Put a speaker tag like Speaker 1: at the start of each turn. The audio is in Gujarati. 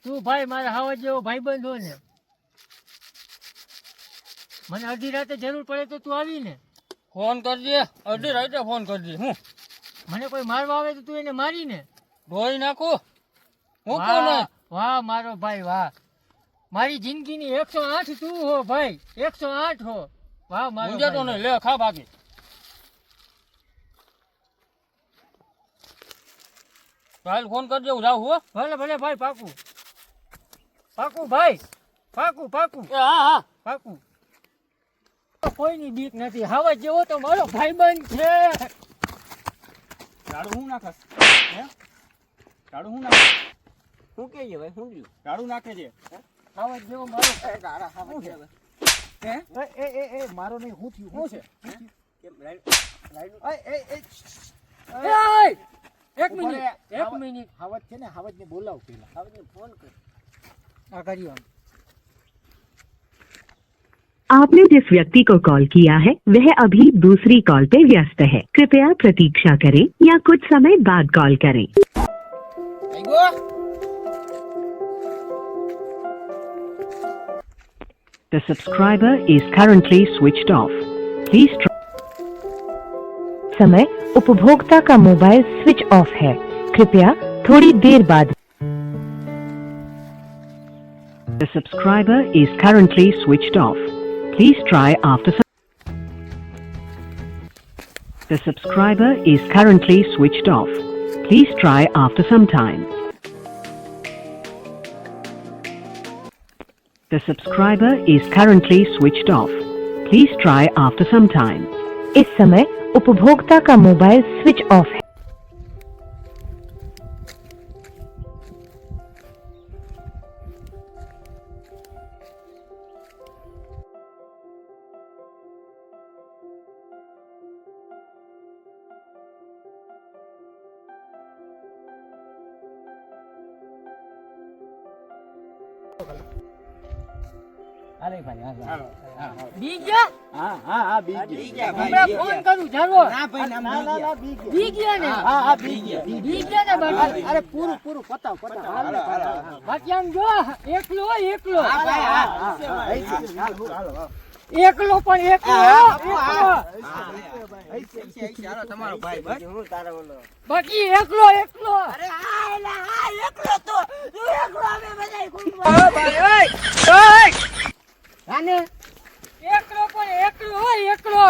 Speaker 1: તું ભાઈ મારા હાવજ જેવો ભાઈબંધ હો ને, મને અડધી રાતે જરૂર પડે તો તું આવી ને
Speaker 2: ફોન કરજે, અડધી રાતે ફોન કરજે. હું
Speaker 1: મને કોઈ મારવા આવે તો તું એને મારી ને
Speaker 2: ધોઈ નાખું. હું
Speaker 1: વાહ,
Speaker 2: કોને
Speaker 1: વાહ મારો ભાઈ વાહ, મારી જિંદગીની 108 તું હો ભાઈ, 108 હો. વાહ મારો
Speaker 2: મુંજે તો
Speaker 1: ભાઈ.
Speaker 2: નહીં, લે ખા બાકી. કાલ ફોન કરજે, હું જાઉં હો.
Speaker 1: ભલે ભલે ભાઈ, પાકું પાકું ભાઈ, પાકું પાકું
Speaker 2: એ હા હા
Speaker 1: પાકું. કોઈની બીક નથી, હાવજ જેવો તો મારો ભાઈબંધ છે.
Speaker 3: ઝાડુ હું નાખસ હે? ઝાડુ હું નાખસ?
Speaker 1: શું કહીએ ભાઈ, શું થયું?
Speaker 3: ઝાડુ નાખે છે.
Speaker 1: હાવજ જેવો મારો
Speaker 3: તારા હાવજ છે હવે. હે? એ મારો નહીં, હું થયું? શું છે? કેમ રાઈડું?
Speaker 1: એય! એક
Speaker 3: ઉભો
Speaker 1: મિનિટ,
Speaker 3: રે.
Speaker 1: એક મિનિટ.
Speaker 3: હાવજ છે ને, હાવજને બોલાવ પેલા. હાવજને ફોન કર.
Speaker 1: આ કર્યું આમ.
Speaker 4: आपने जिस व्यक्ति को कॉल किया है वह अभी दूसरी कॉल पे व्यस्त है, कृपया प्रतीक्षा करें या कुछ समय बाद कॉल करें। The subscriber is currently switched off. Please try. समय उपभोक्ता का मोबाइल स्विच ऑफ है, कृपया थोड़ी देर बाद. The subscriber is currently switched off. Please try after some. The subscriber is currently switched off. Please try after some time. The subscriber is currently switched off. Please try after some time. इस समय उपभोक्ता का मोबाइल स्विच ऑफ है.
Speaker 3: અરે ભાઈ, હાલો.
Speaker 1: બી ગયા?
Speaker 3: હા હા હા, બી ગયા.
Speaker 1: હમણાં ફોન કરું ચાલો.
Speaker 3: ના ભાઈ, ના, ના, ના, બી ગયા.
Speaker 1: બી ગયા ને?
Speaker 3: હા હા, બી ગયા.
Speaker 1: બી ગયા ને બાકી?
Speaker 3: અરે પૂરું પતાવ. હાલો.
Speaker 1: બાકી આમ જો, એકલો એકલો
Speaker 3: હા ભાઈ, હા હાલો.
Speaker 1: એકલો પણ એકલો
Speaker 3: તમારો ભાઈ બસ.
Speaker 1: બાકી એકલો એકલો. અરે એકલો પણ એકલો એકલો.